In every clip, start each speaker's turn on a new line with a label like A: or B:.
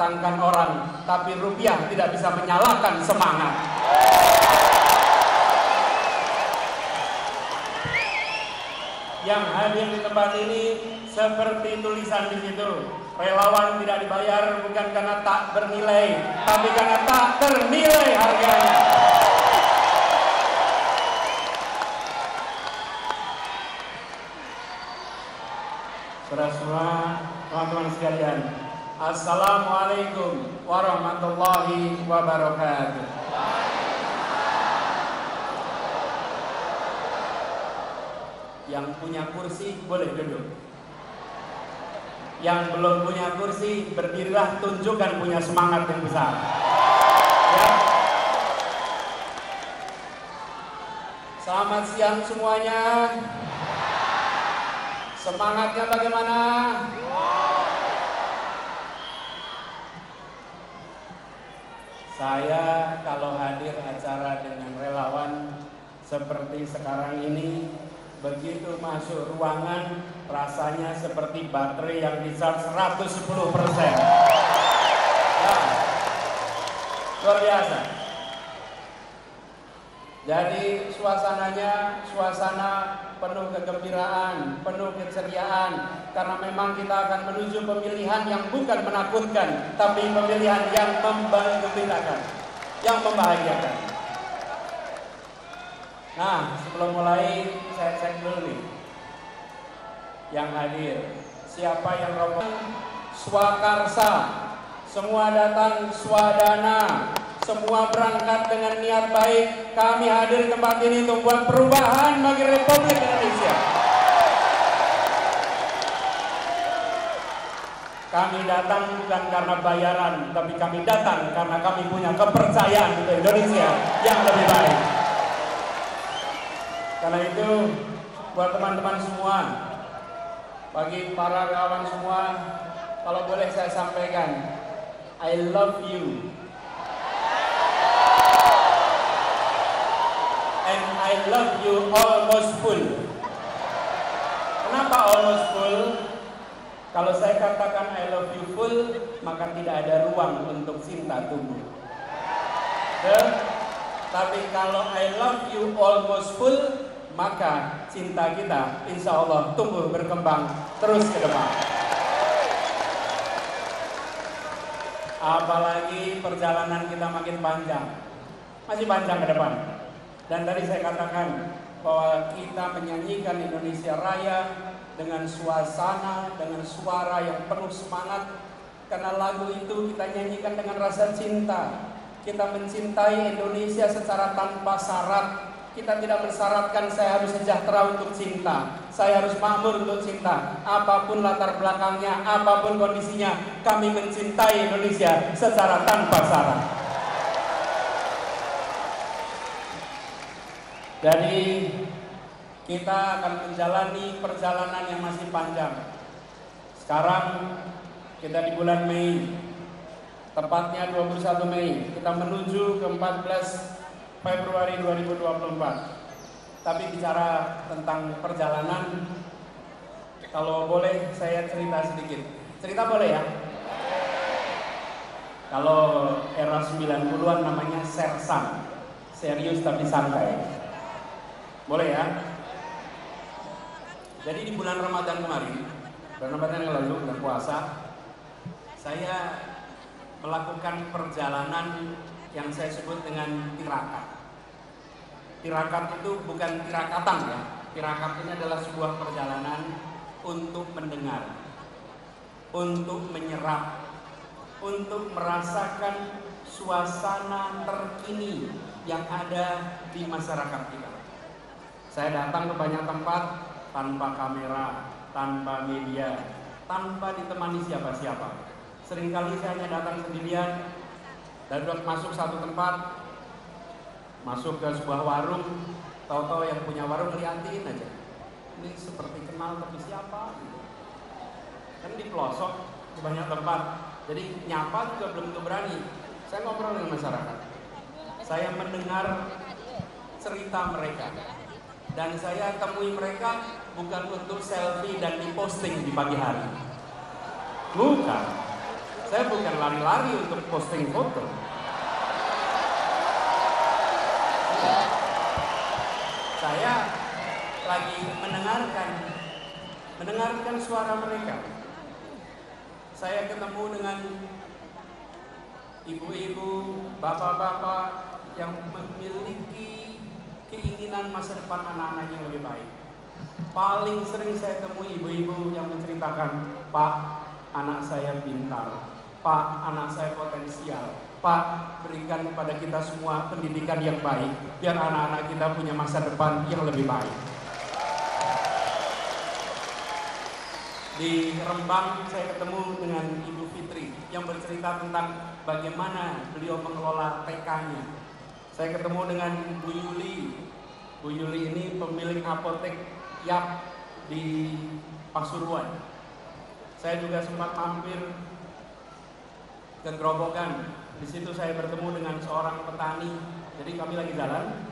A: mendatangkan orang, tapi rupiah tidak bisa menyalakan semangat. Yang hadir di tempat ini seperti tulisan di situ, relawan tidak dibayar bukan karena tak bernilai, tapi karena tak ternilai harganya. Saudara semua, teman-teman sekalian, Assalamualaikum warahmatullahi wabarakatuh. Yang punya kursi boleh duduk. Yang belum punya kursi, berdirilah, tunjukkan punya semangat yang besar. Ya. Selamat siang semuanya. Semangatnya bagaimana? Saya kalau hadir acara dengan relawan seperti sekarang ini, begitu masuk ruangan rasanya seperti baterai yang di-charge 110%. Ya, luar biasa. Jadi suasananya suasana penuh kegembiraan, penuh keceriaan, karena memang kita akan menuju pemilihan yang bukan menakutkan, tapi pemilihan yang menggembirakan, yang membahagiakan. Nah, sebelum mulai saya cek dulu nih yang hadir. Siapa yang rombongan swakarsa, semua datang swadana, semua berangkat dengan niat baik. Kami hadir di tempat ini untuk buat perubahan bagi Republik Indonesia. Kami datang bukan karena bayaran, tapi kami datang karena kami punya kepercayaan untuk Indonesia yang lebih baik. Karena itu, buat teman-teman semua, bagi para kawan semua, kalau boleh saya sampaikan, I love you. And I love you almost full. Kenapa almost full? Kalau saya katakan I love you full, maka tidak ada ruang untuk cinta tumbuh. Tapi kalau I love you almost full, maka cinta kita insya Allah tumbuh berkembang terus ke depan. Apalagi perjalanan kita makin panjang, masih panjang ke depan. Dan tadi saya katakan bahwa kita menyanyikan Indonesia Raya dengan suasana, dengan suara yang penuh semangat. Karena lagu itu kita nyanyikan dengan rasa cinta. Kita mencintai Indonesia secara tanpa syarat. Kita tidak mensyaratkan saya harus sejahtera untuk cinta, saya harus makmur untuk cinta. Apapun latar belakangnya, apapun kondisinya, kami mencintai Indonesia secara tanpa syarat. Jadi kita akan menjalani perjalanan yang masih panjang. Sekarang kita di bulan Mei, tepatnya 21 Mei, kita menuju ke 14 Februari 2024. Tapi bicara tentang perjalanan, kalau boleh saya cerita sedikit. Cerita boleh ya? Kalau era 90-an namanya sersan, serius tapi santai. Boleh ya? Jadi di bulan Ramadan kemarin, bulan Ramadan yang lalu, bulan puasa, saya melakukan perjalanan yang saya sebut dengan tirakat. Tirakat itu bukan tirakatan ya. Tirakat ini adalah sebuah perjalanan untuk mendengar, untuk menyerap, untuk merasakan suasana terkini yang ada di masyarakat kita. Saya datang ke banyak tempat tanpa kamera, tanpa media, tanpa ditemani siapa-siapa. Seringkali saya hanya datang sendirian dan masuk satu tempat, masuk ke sebuah warung, tahu-tahu yang punya warung ngeliatin aja. Ini seperti kenal tapi siapa? Kan di pelosok di banyak tempat, jadi nyapa juga belum tentu berani. Saya ngobrol dengan masyarakat, saya mendengar cerita mereka, dan saya temui mereka bukan untuk selfie dan diposting di pagi hari. Bukan. Saya bukan lari-lari untuk posting foto. Saya lagi mendengarkan suara mereka. Saya ketemu dengan ibu-ibu, bapak-bapak yang memiliki keinginan masa depan anak-anaknya yang lebih baik. Paling sering saya temui ibu-ibu yang menceritakan, Pak, anak saya pintar, Pak, anak saya potensial, Pak, berikan kepada kita semua pendidikan yang baik, biar anak-anak kita punya masa depan yang lebih baik. Di Rembang saya ketemu dengan Ibu Fitri yang bercerita tentang bagaimana beliau mengelola TK-nya. Saya ketemu dengan Bu Yuli. Bu Yuli ini pemilik apotek Yap di Pasuruan. Saya juga sempat mampir ke Grobogan. Di situ saya bertemu dengan seorang petani. Jadi kami lagi jalan.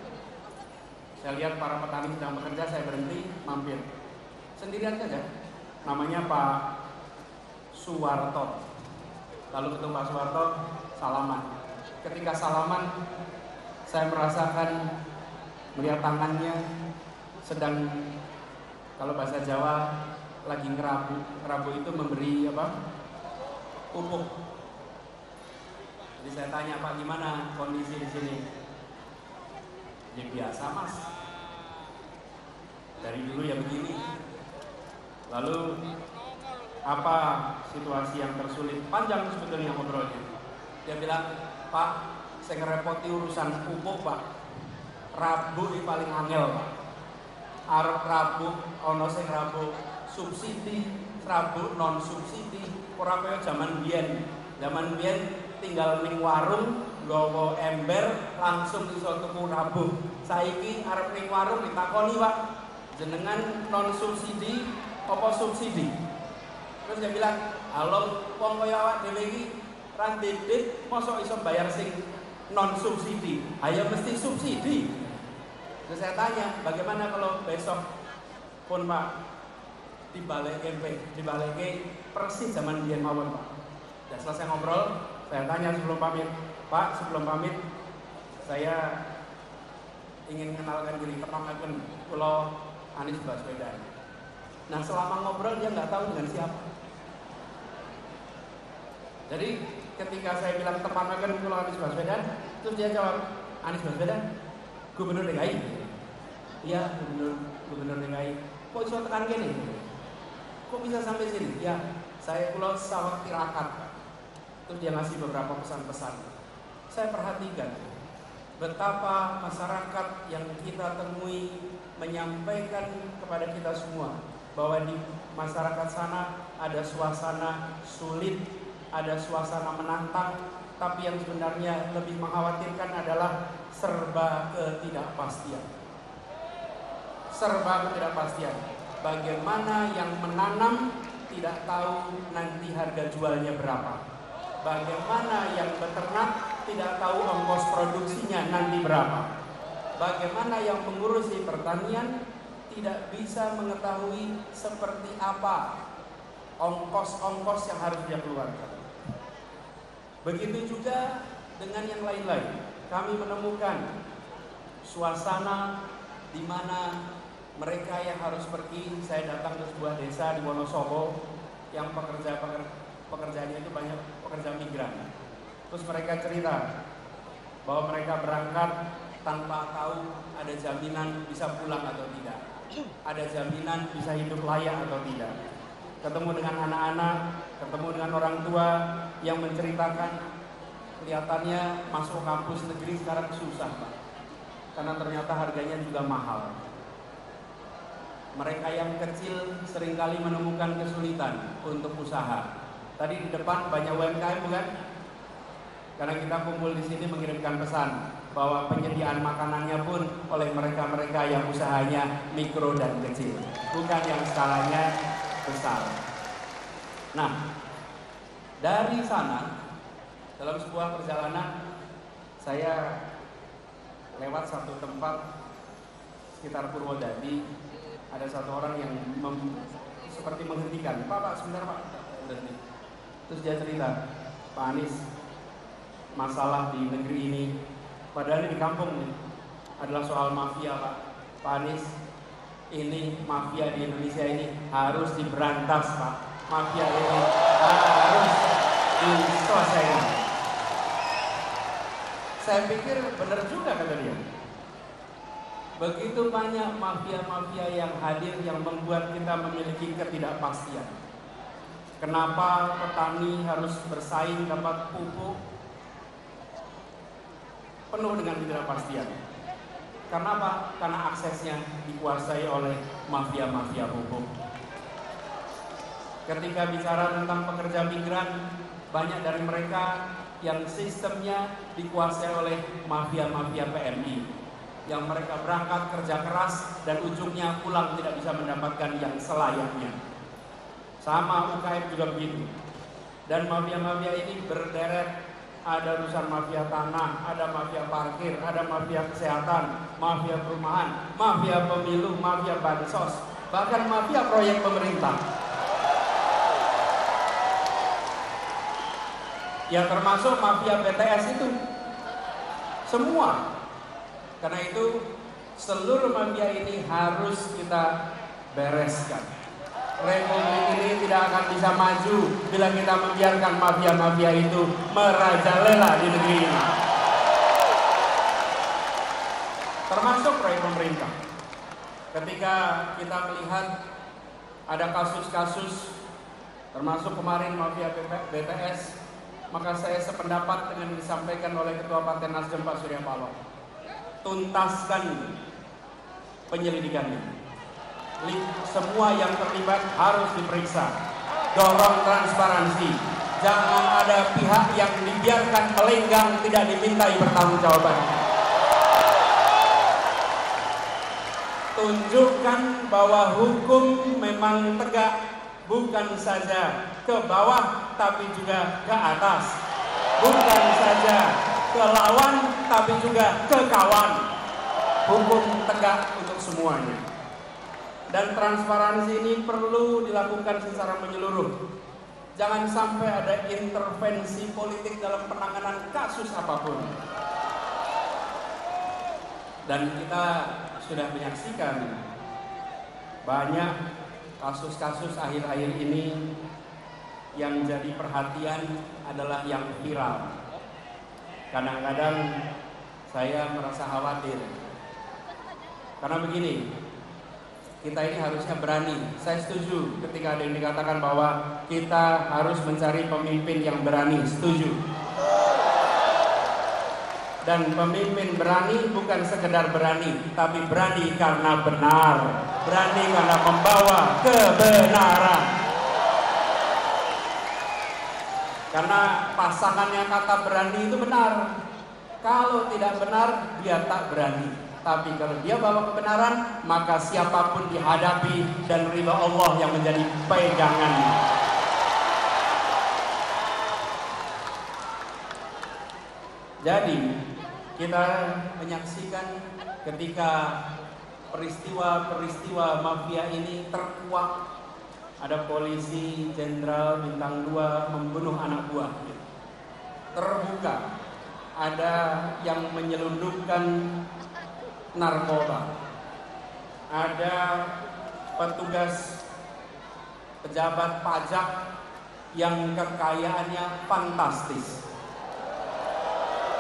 A: Saya lihat para petani sedang bekerja, saya berhenti, mampir. Sendirian saja. Namanya Pak Suwarto. Lalu ketemu Pak Suwarto, salaman. Ketika salaman, saya merasakan melihat tangannya sedang, kalau bahasa Jawa, lagi ngerabu. Ngerabu itu memberi apa? Pupuk. Jadi saya tanya, Pak, gimana kondisi di sini? Ya biasa, Mas. Dari dulu ya begini. Lalu apa situasi yang tersulit? Panjang sebetulnya ngobrolnya. Dia bilang, Pak, saya ngerepoti urusan pupuk, Pak. Rabu ini paling angel, Pak. Arep rabu, ono sing rabu subsidi, rabu non subsidi. Ora kaya zaman biyen. Zaman biyen tinggal ning warung, nggawa ember, langsung iso tuku rabu. Saiki arep ning warung ditakoni, Pak, jenengan non subsidi apa subsidi? Terus dia bilang, halo, wong kaya awak dhewe iki ra ndedit, mosok iso bayar sing non subsidi? Ayo mesti subsidi. Terus saya tanya, bagaimana kalau besok pun Pak dibalik persis zaman biyen mawon, Pak. Sudah selesai ngobrol, saya tanya sebelum pamit, Pak, sebelum pamit saya ingin kenalkan diri, perkenalkan kula Anies Baswedan. Nah, selama ngobrol dia nggak tahu dengan siapa. Jadi ketika saya bilang perkenalkan kula Anies Baswedan, terus dia jawab, Anies Baswedan, Gubernur DKI. Iya, Gubernur DKI. Kok iso tekan gini? Kok bisa sampai sini? Ya, saya kula sawah tirakat. Terus dia ngasih beberapa pesan-pesan. Saya perhatikan betapa masyarakat yang kita temui menyampaikan kepada kita semua bahwa di masyarakat sana ada suasana sulit, ada suasana menantang, tapi yang sebenarnya lebih mengkhawatirkan adalah serba ketidakpastian. Serba ketidakpastian. Bagaimana yang menanam tidak tahu nanti harga jualnya berapa. Bagaimana yang beternak tidak tahu ongkos produksinya nanti berapa. Bagaimana yang mengurusi pertanian tidak bisa mengetahui seperti apa ongkos-ongkos yang harus dia keluarkan. Begitu juga dengan yang lain-lain. Kami menemukan suasana di mana mereka yang harus pergi, saya datang ke sebuah desa di Wonosobo yang pekerjaannya itu banyak pekerja migran. Terus mereka cerita bahwa mereka berangkat tanpa tahu ada jaminan bisa pulang atau tidak. Ada jaminan bisa hidup layak atau tidak. Ketemu dengan anak-anak, ketemu dengan orang tua yang menceritakan kelihatannya masuk kampus negeri sekarang susah, Pak. Karena ternyata harganya juga mahal. Mereka yang kecil seringkali menemukan kesulitan untuk usaha. Tadi di depan banyak UMKM, bukan? Karena kita kumpul di sini mengirimkan pesan bahwa penyediaan makanannya pun oleh mereka-mereka yang usahanya mikro dan kecil, bukan yang skalanya besar. Nah, dari sana dalam sebuah perjalanan saya lewat satu tempat sekitar Purwodadi, ada satu orang yang seperti menghentikan, Pak, sebentar Pak, berhenti. Terus dia cerita, Pak Anies, masalah di negeri ini, padahal di kampung nih, adalah soal mafia Pak. Pak Anies, ini mafia di Indonesia ini harus diberantas Pak. Mafia ini harus diselesaikan. Saya pikir benar juga kata dia. Begitu banyak mafia-mafia yang hadir yang membuat kita memiliki ketidakpastian. Kenapa petani harus bersaing dapat pupuk penuh dengan ketidakpastian? Karena apa? Karena aksesnya dikuasai oleh mafia-mafia pupuk. Ketika bicara tentang pekerja migran, banyak dari mereka yang sistemnya dikuasai oleh mafia-mafia PMI, yang mereka berangkat kerja keras dan ujungnya pulang tidak bisa mendapatkan yang selayaknya. Sama UKM juga begitu. Dan mafia-mafia ini berderet, ada urusan mafia tanah, ada mafia parkir, ada mafia kesehatan, mafia perumahan, mafia pemilu, mafia bansos, bahkan mafia proyek pemerintah. Ya termasuk mafia BTS itu. Semua. Karena itu seluruh mafia ini harus kita bereskan. Republik ini tidak akan bisa maju bila kita membiarkan mafia-mafia itu merajalela di negeri ini. Termasuk proyek pemerintah. Ketika kita melihat ada kasus-kasus, termasuk kemarin mafia BTS, maka saya sependapat dengan yang disampaikan oleh Ketua Partai Nasdem Pak Surya Paloh. Tuntaskan penyelidikannya. Semua yang terlibat harus diperiksa. Dorong transparansi. Jangan ada pihak yang dibiarkan melenggang tidak dimintai pertanggungjawaban. Tunjukkan bahwa hukum memang tegak, bukan saja ke bawah tapi juga ke atas. Bukan saja ke lawan tapi juga ke kawan. Hukum tegak untuk semuanya. Dan transparansi ini perlu dilakukan secara menyeluruh. Jangan sampai ada intervensi politik dalam penanganan kasus apapun. Dan kita sudah menyaksikan banyak kasus-kasus akhir-akhir ini yang jadi perhatian adalah yang viral. Kadang-kadang saya merasa khawatir. Karena begini, kita ini harusnya berani. Saya setuju ketika ada yang dikatakan bahwa kita harus mencari pemimpin yang berani. Setuju. Dan pemimpin berani bukan sekedar berani, tapi berani karena benar. Berani karena membawa kebenaran. Karena pasangannya kata berani itu benar. Kalau tidak benar, dia tak berani. Tapi kalau dia bawa kebenaran, maka siapapun dihadapi dan ridha Allah yang menjadi pegangannya. Jadi kita menyaksikan ketika peristiwa-peristiwa mafia ini terkuak. Ada polisi jenderal bintang 2 membunuh anak buah. Terbuka. Ada yang menyelundupkan narkoba. Ada petugas pejabat pajak yang kekayaannya fantastis.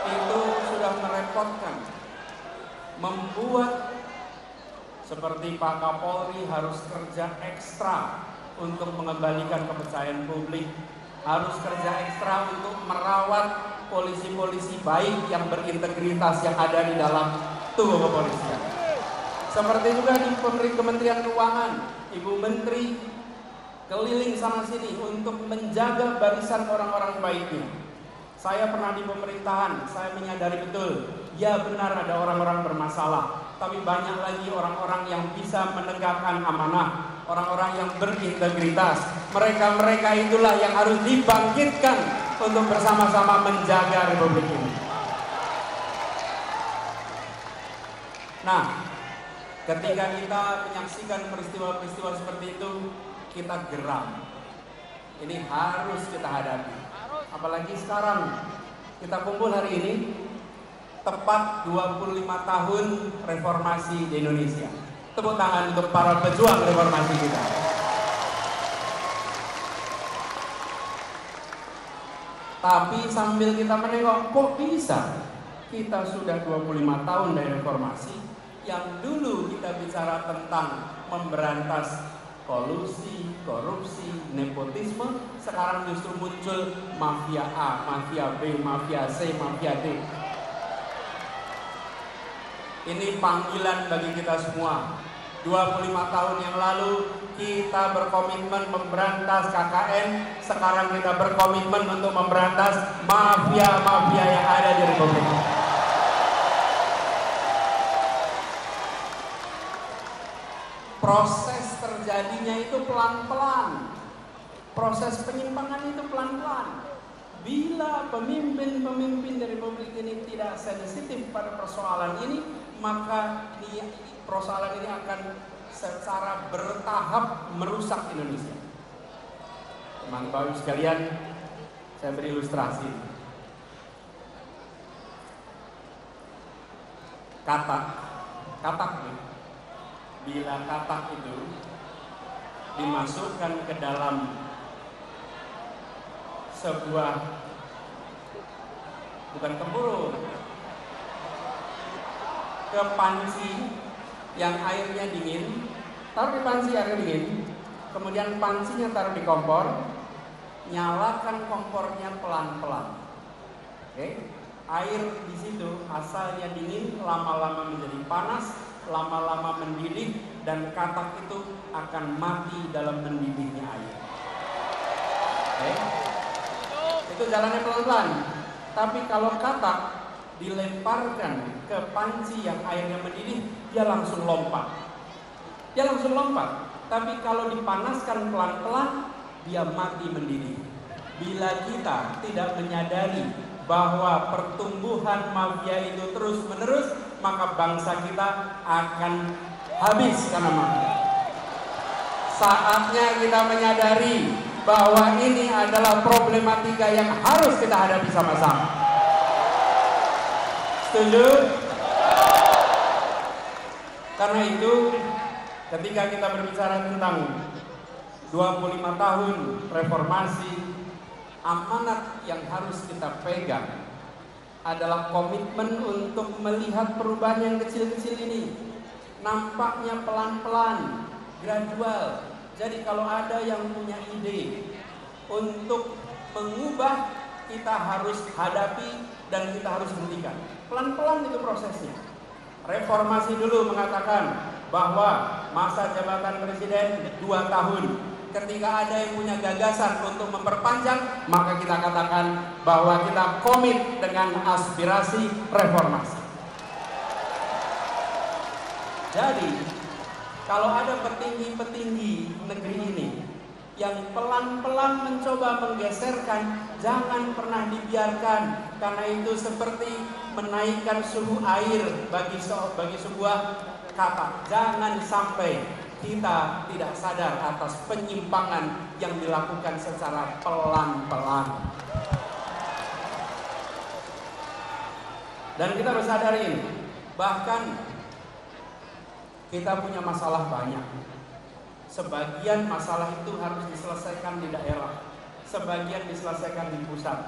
A: Itu sudah merepotkan, membuat seperti Pak Kapolri harus kerja ekstra untuk mengembalikan kepercayaan publik, harus kerja ekstra untuk merawat polisi-polisi baik yang berintegritas yang ada di dalam tubuh kepolisian. Seperti juga di Kementerian Keuangan, Ibu Menteri keliling sana sini untuk menjaga barisan orang-orang baiknya. Saya pernah di pemerintahan, saya menyadari betul, ya benar ada orang-orang bermasalah, tapi banyak lagi orang-orang yang bisa menegakkan amanah, orang-orang yang berintegritas. Mereka-mereka itulah yang harus dibangkitkan untuk bersama-sama menjaga Republik ini. Nah, ketika kita menyaksikan peristiwa-peristiwa seperti itu, kita geram. Ini harus kita hadapi. Apalagi sekarang kita kumpul hari ini tepat 25 tahun reformasi di Indonesia. Tepuk tangan untuk para pejuang reformasi kita. Tapi sambil kita menengok, kok bisa kita sudah 25 tahun dari reformasi, yang dulu kita bicara tentang memberantas kolusi, korupsi, nepotisme, sekarang justru muncul mafia A, mafia B, mafia C, mafia D. Ini panggilan bagi kita semua. 25 tahun yang lalu kita berkomitmen memberantas KKN, sekarang kita berkomitmen untuk memberantas mafia-mafia yang ada di Republik ini. Proses terjadinya itu pelan-pelan. Proses penyimpangan itu pelan-pelan. Bila pemimpin-pemimpin dari Republik ini tidak sensitif pada persoalan ini, maka persoalan ini akan secara bertahap merusak Indonesia. Teman-teman sekalian, saya beri ilustrasi. Katak. Bila katak itu dimasukkan ke dalam sebuah, bukan tempurung, ke panci yang airnya dingin, taruh di panci airnya dingin, kemudian pancinya taruh di kompor, nyalakan kompornya pelan-pelan. Oke, air di situ asalnya dingin, lama-lama menjadi panas, lama-lama mendidih, dan katak itu akan mati dalam mendidihnya air. Oke, itu jalannya pelan-pelan. Tapi kalau katak dilemparkan ke panci yang airnya mendidih, dia langsung lompat. Tapi kalau dipanaskan pelan-pelan, dia mati mendidih. Bila kita tidak menyadari bahwa pertumbuhan mafia itu terus-menerus, maka bangsa kita akan habis karena mafia. Saatnya kita menyadari bahwa ini adalah problematika yang harus kita hadapi sama-sama. Setuju? Karena itu, ketika kita berbicara tentang 25 tahun reformasi, amanat yang harus kita pegang adalah komitmen untuk melihat perubahan yang kecil-kecil ini. Nampaknya pelan-pelan, gradual. Jadi kalau ada yang punya ide untuk mengubah, kita harus hadapi dan kita harus hentikan. Pelan-pelan itu prosesnya. Reformasi dulu mengatakan bahwa masa jabatan presiden 2 tahun. Ketika ada yang punya gagasan untuk memperpanjang, maka kita katakan bahwa kita komit dengan aspirasi reformasi. Jadi, kalau ada petinggi-petinggi negeri ini yang pelan-pelan mencoba menggeserkan, jangan pernah dibiarkan, karena itu seperti menaikkan suhu air bagi sebuah katak. Jangan sampai kita tidak sadar atas penyimpangan yang dilakukan secara pelan-pelan. Dan kita harus sadari ini, bahkan kita punya masalah banyak. Sebagian masalah itu harus diselesaikan di daerah, sebagian diselesaikan di pusat.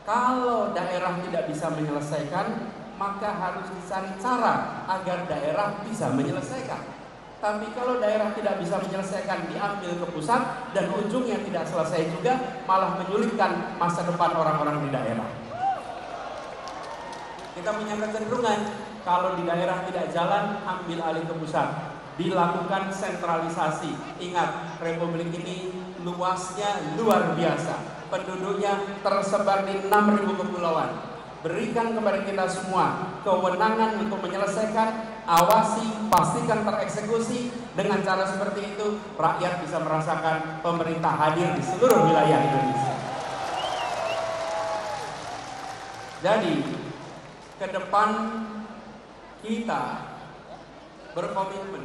A: Kalau daerah tidak bisa menyelesaikan, maka harus dicari cara agar daerah bisa menyelesaikan. Tapi kalau daerah tidak bisa menyelesaikan, diambil ke pusat, dan ujungnya tidak selesai juga, malah menyulitkan masa depan orang-orang di daerah. Kita punya kecenderungan, kalau di daerah tidak jalan, ambil alih ke pusat. Dilakukan sentralisasi. Ingat, Republik ini luasnya luar biasa. Penduduknya tersebar di 6.000 kepulauan. Berikan kepada kita semua kewenangan untuk menyelesaikan, awasi, pastikan tereksekusi. Dengan cara seperti itu, rakyat bisa merasakan pemerintah hadir di seluruh wilayah Indonesia. Jadi, ke depan kita berkomitmen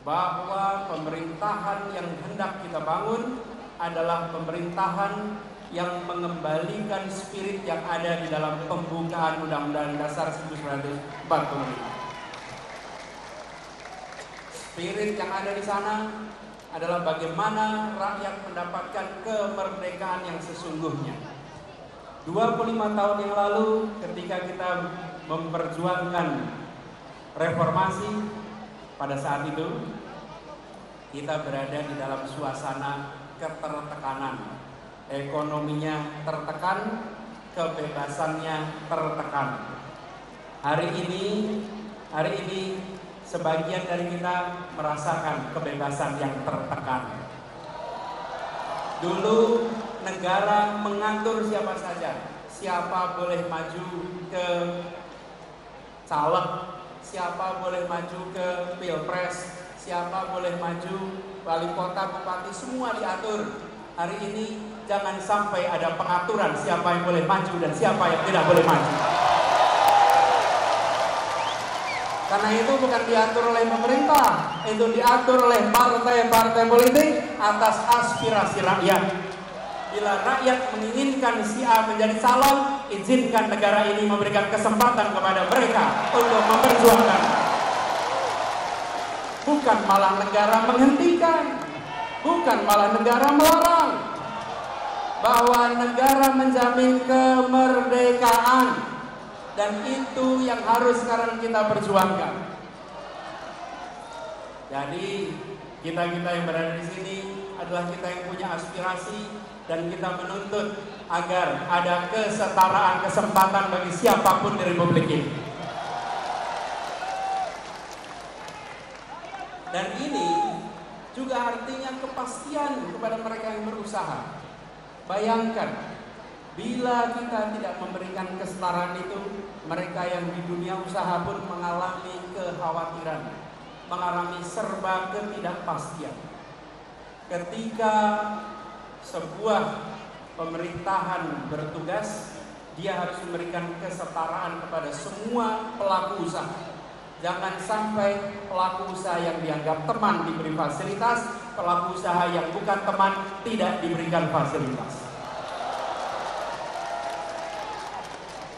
A: bahwa pemerintahan yang hendak kita bangun adalah pemerintahan yang mengembalikan spirit yang ada di dalam pembukaan Undang-Undang Dasar 1945. Spirit yang ada di sana adalah bagaimana rakyat mendapatkan kemerdekaan yang sesungguhnya. 25 tahun yang lalu ketika kita memperjuangkan reformasi, pada saat itu kita berada di dalam suasana ketertekanan. Ekonominya tertekan, kebebasannya tertekan. Hari ini sebagian dari kita merasakan kebebasan yang tertekan. Dulu negara mengatur siapa saja, siapa boleh maju ke caleg, siapa boleh maju ke pilpres, siapa boleh maju wali kota, bupati, semua diatur. Hari ini jangan sampai ada pengaturan siapa yang boleh maju dan siapa yang tidak boleh maju. Karena itu bukan diatur oleh pemerintah, itu diatur oleh partai-partai politik atas aspirasi rakyat. Bila rakyat menginginkan si A menjadi calon, izinkan negara ini memberikan kesempatan kepada mereka untuk memperjuangkan. Bukan malah negara menghentikan, bukan malah negara melarang. Bahwa negara menjamin kemerdekaan, dan itu yang harus sekarang kita perjuangkan. Jadi kita yang berada di sini adalah kita yang punya aspirasi, dan kita menuntut agar ada kesetaraan kesempatan bagi siapapun di Republik ini. Dan ini juga artinya kepastian kepada mereka yang berusaha. Bayangkan, bila kita tidak memberikan kesetaraan itu, mereka yang di dunia usaha pun mengalami kekhawatiran, mengalami serba ketidakpastian. Ketika sebuah pemerintahan bertugas, dia harus memberikan kesetaraan kepada semua pelaku usaha. Jangan sampai pelaku usaha yang dianggap teman diberi fasilitas, pelaku usaha yang bukan teman tidak diberikan fasilitas.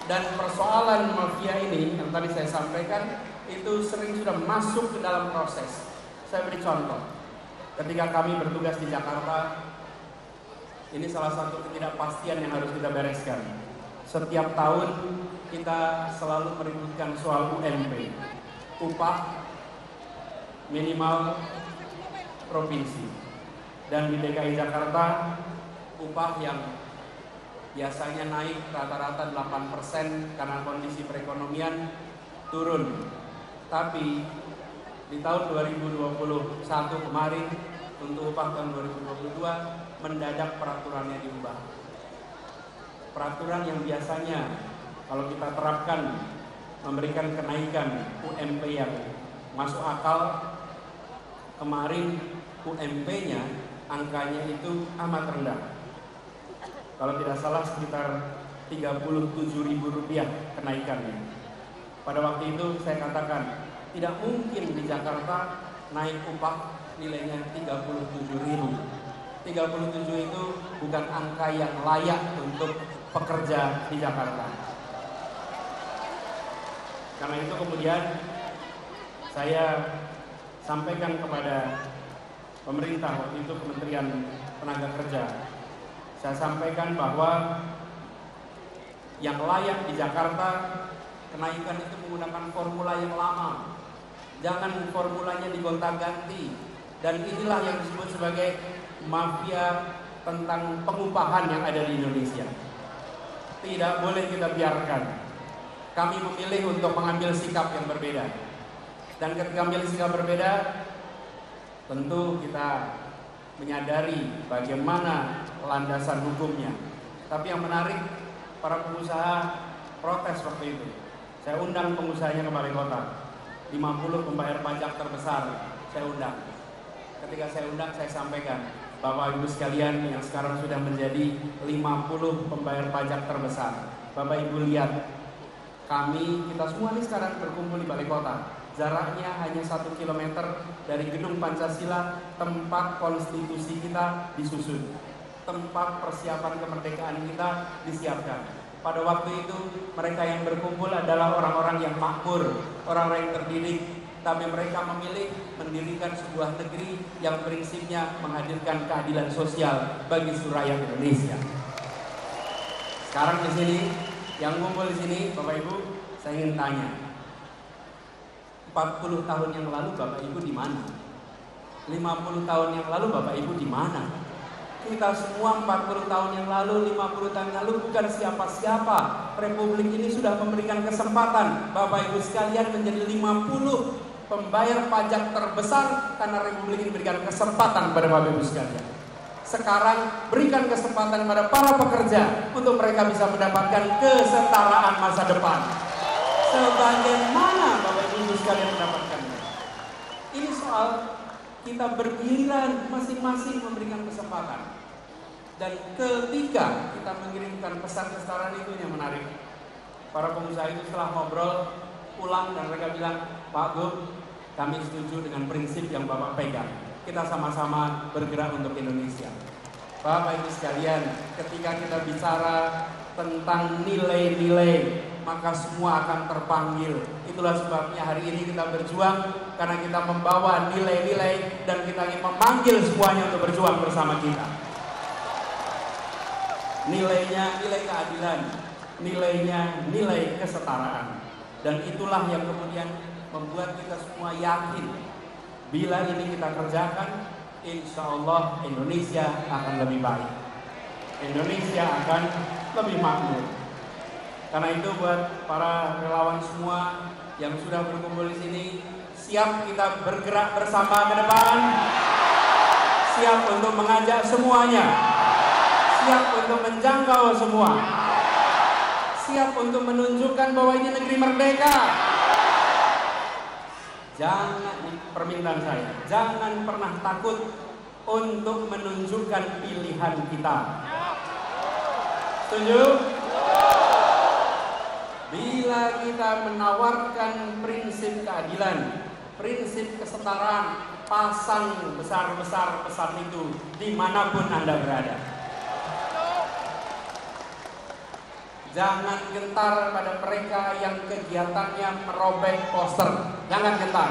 A: Dan persoalan mafia ini yang tadi saya sampaikan itu sering sudah masuk ke dalam proses. Saya beri contoh. Ketika kami bertugas di Jakarta, ini salah satu ketidakpastian yang harus kita bereskan. Setiap tahun kita selalu meributkan soal UMP, upah minimal provinsi. Dan di DKI Jakarta, upah yang biasanya naik rata-rata 8% karena kondisi perekonomian turun. Tapi di tahun 2021 kemarin, untuk upah tahun 2022, mendadak peraturannya diubah. Peraturan yang biasanya kalau kita terapkan memberikan kenaikan UMP yang masuk akal, kemarin UMP-nya angkanya itu amat rendah. Kalau tidak salah sekitar Rp37.000 kenaikannya. Pada waktu itu saya katakan tidak mungkin di Jakarta naik upah nilainya 37.000. 37 itu bukan angka yang layak untuk pekerja di Jakarta. Karena itu kemudian saya sampaikan kepada pemerintah, waktu itu Kementerian Tenaga Kerja. Saya sampaikan bahwa yang layak di Jakarta kenaikan itu menggunakan formula yang lama. Jangan formulanya digonta-ganti. Dan inilah yang disebut sebagai mafia tentang pengupahan yang ada di Indonesia. Tidak boleh kita biarkan. Kami memilih untuk mengambil sikap yang berbeda. Dan ketika ambil sikap berbeda, tentu kita menyadari bagaimana landasan hukumnya. Tapi yang menarik, para pengusaha protes waktu itu. Saya undang pengusahanya ke Balai Kota. 50 pembayar pajak terbesar saya undang. Ketika saya undang, saya sampaikan, Bapak Ibu sekalian yang sekarang sudah menjadi 50 pembayar pajak terbesar. Bapak Ibu lihat, kita semua ini sekarang berkumpul di Balai Kota. Jaraknya hanya 1 km dari Gedung Pancasila, tempat konstitusi kita disusun. tempat persiapan kemerdekaan kita disiapkan. Pada waktu itu mereka yang berkumpul adalah orang-orang yang makmur, orang-orang yang terdidik, tapi mereka memilih mendirikan sebuah negeri yang prinsipnya menghadirkan keadilan sosial bagi seluruh rakyat Indonesia. Sekarang di sini, yang ngumpul di sini, Bapak Ibu, saya ingin tanya, 40 tahun yang lalu Bapak Ibu di mana? 50 tahun yang lalu Bapak Ibu di mana? Kita semua 40 tahun yang lalu, 50 tahun yang lalu bukan siapa-siapa. Republik ini sudah memberikan kesempatan Bapak Ibu sekalian menjadi 50 pembayar pajak terbesar karena Republik ini memberikan kesempatan kepada Bapak Ibu sekalian. Sekarang berikan kesempatan kepada para pekerja untuk mereka bisa mendapatkan kesetaraan masa depan. Sebagaimana Bapak Ibu sekalian mendapatkannya. Ini soal kita bergiliran masing-masing memberikan kesempatan. Dan ketika kita mengirimkan pesan kesetaraan itu yang menarik. Para pengusaha itu setelah ngobrol pulang dan mereka bilang, Pak Gub, kami setuju dengan prinsip yang Bapak pegang. Kita sama-sama bergerak untuk Indonesia. Bapak Ibu sekalian, ketika kita bicara tentang nilai-nilai, maka semua akan terpanggil. Itulah sebabnya hari ini kita berjuang, karena kita membawa nilai-nilai dan kita ingin memanggil semuanya untuk berjuang bersama kita. Nilainya nilai keadilan, nilainya nilai kesetaraan. Dan itulah yang kemudian membuat kita semua yakin, bila ini kita kerjakan, insya Allah Indonesia akan lebih baik. Indonesia akan lebih makmur. Karena itu buat para relawan semua yang sudah berkumpul di sini, siap kita bergerak bersama ke depan, siap untuk mengajak semuanya, siap untuk menjangkau semua, siap untuk menunjukkan bahwa ini negeri merdeka. Jangan, permintaan saya, jangan pernah takut untuk menunjukkan pilihan kita. Setuju? Bila kita menawarkan prinsip keadilan, prinsip kesetaraan, pasang besar-besar pesan itu dimanapun Anda berada. Jangan gentar pada mereka yang kegiatannya merobek poster. Jangan gentar.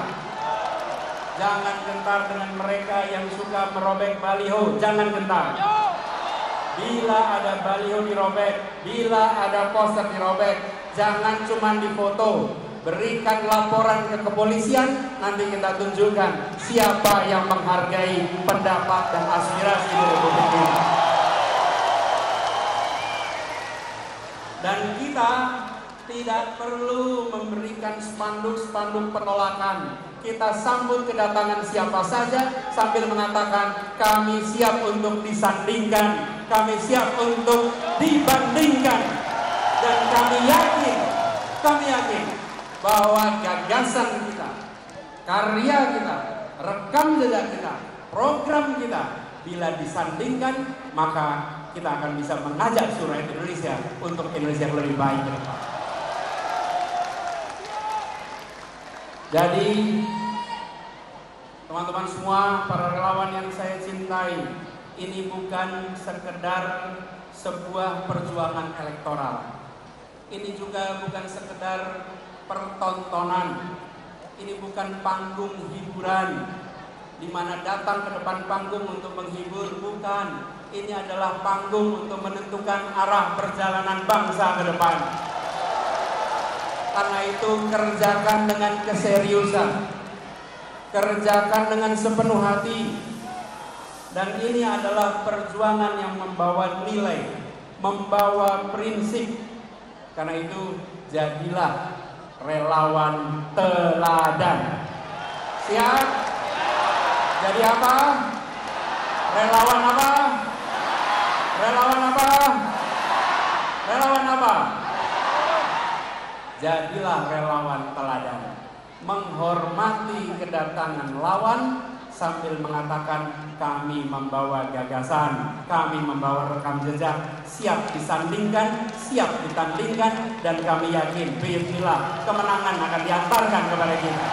A: Jangan gentar dengan mereka yang suka merobek baliho. Jangan gentar. Bila ada baliho dirobek, bila ada poster dirobek, jangan cuma difoto. Berikan laporan ke kepolisian, nanti kita tunjukkan siapa yang menghargai pendapat dan aspirasi di Republik ini. Dan kita tidak perlu memberikan spanduk-spanduk penolakan. Kita sambut kedatangan siapa saja sambil mengatakan kami siap untuk disandingkan, kami siap untuk dibandingkan. Dan kami yakin bahwa gagasan kita, karya kita, rekam jejak kita, program kita, bila disandingkan, maka kita akan bisa mengajak seluruh Indonesia untuk Indonesia yang lebih baik ke depan. Jadi, teman-teman semua, para relawan yang saya cintai, ini bukan sekedar sebuah perjuangan elektoral. Ini juga bukan sekedar pertontonan. Ini bukan panggung hiburan, di mana datang ke depan panggung untuk menghibur, bukan. Ini adalah panggung untuk menentukan arah perjalanan bangsa ke depan. Karena itu kerjakan dengan keseriusan, kerjakan dengan sepenuh hati. Dan ini adalah perjuangan yang membawa nilai, membawa prinsip. Karena itu jadilah relawan teladan. Siap? Jadi apa? Relawan apa? Relawan apa? Relawan apa? Jadilah relawan teladan. Menghormati kedatangan lawan sambil mengatakan kami membawa gagasan, kami membawa rekam jejak, siap disandingkan, siap ditandingkan, dan kami yakin bismillah kemenangan akan diantarkan kepada kita.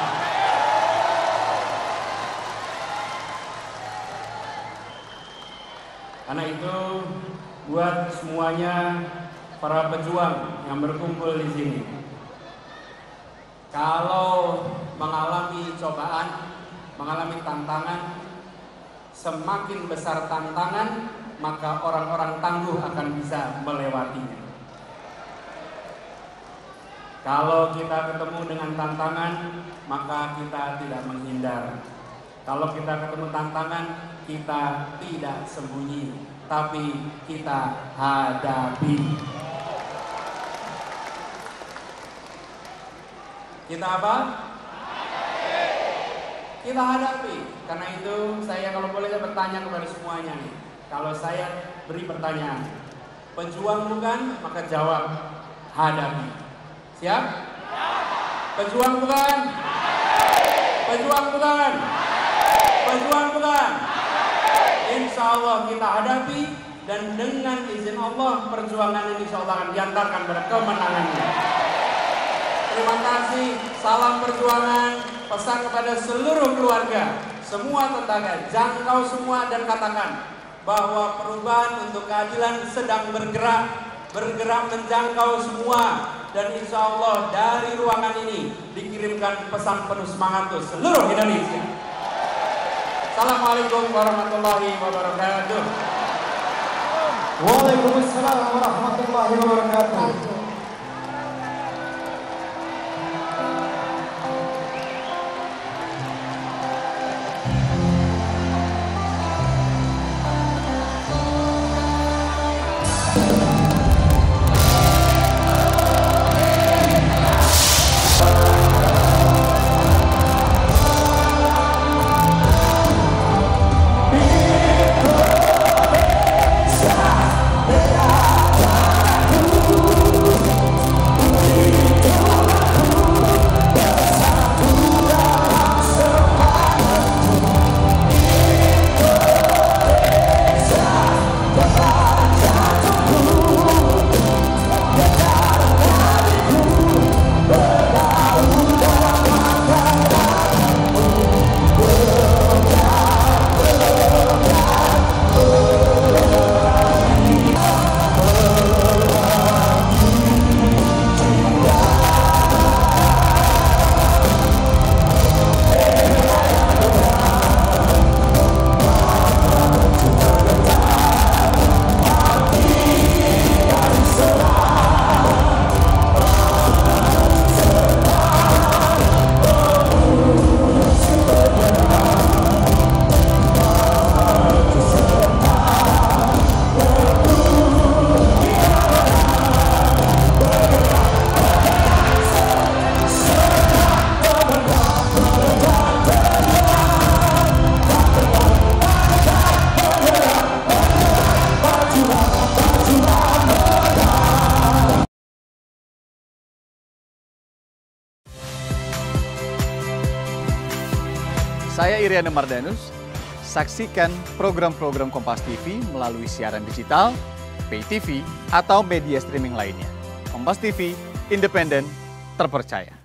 A: Karena itu buat semuanya para pejuang yang berkumpul di sini, kalau mengalami cobaan, mengalami tantangan, semakin besar tantangan, maka orang-orang tangguh akan bisa melewatinya. Kalau kita ketemu dengan tantangan, maka kita tidak menghindar. Kalau kita ketemu tantangan, kita tidak sembunyi, tapi kita hadapi. Kita apa? Kita hadapi. Karena itu saya kalau boleh bertanya kepada semuanya nih. Kalau saya beri pertanyaan, pejuang bukan? Maka jawab, hadapi. Siap? Pejuang bukan? Pejuang bukan? Pejuang bukan? Insya Allah kita hadapi, dan dengan izin Allah perjuangan ini insya Allah akan diantarkan pada kemenangannya. Terima kasih, salam perjuangan, pesan kepada seluruh keluarga, semua tetangga, jangkau semua dan katakan bahwa perubahan untuk keadilan sedang bergerak menjangkau semua, dan insya Allah dari ruangan ini dikirimkan pesan penuh semangat untuk seluruh Indonesia. Assalamualaikum warahmatullahi wabarakatuh.
B: Waalaikumsalam warahmatullahi wabarakatuh.
C: Saya Iriana Mardanus. Saksikan program-program Kompas TV melalui siaran digital, pay TV, atau media streaming lainnya. Kompas TV, independen, terpercaya.